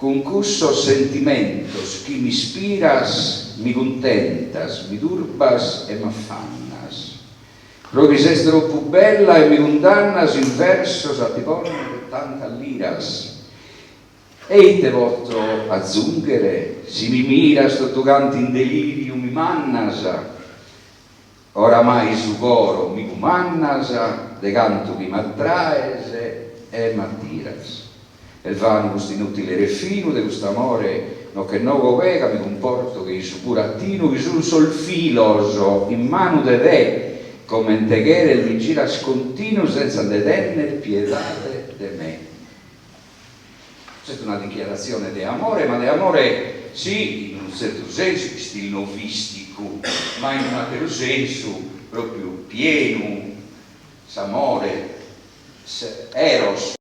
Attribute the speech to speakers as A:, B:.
A: con cussos sentimentos qui mi ispiras, mi contentas, mi turbas e m'affannas. Proprio sei troppo bella e mi condannas in versos a ti porre tanta liras. E te voto a zunghere, si mi miras tu canti in delirio mi mannasa. Oramai su coro mi comannasa, de canto mi m'attraes e m'attiras. El vano questo inutile refino de questo amore no che no govega mi comporto che su burattino che su sol filoso in mano de te come in teghere il mi giras continuo senza detenner piedade de me. Questa è una dichiarazione di amore, ma di amore sì in un certo senso stilnovistico, ma in un altro senso proprio pieno, s'amore, eros,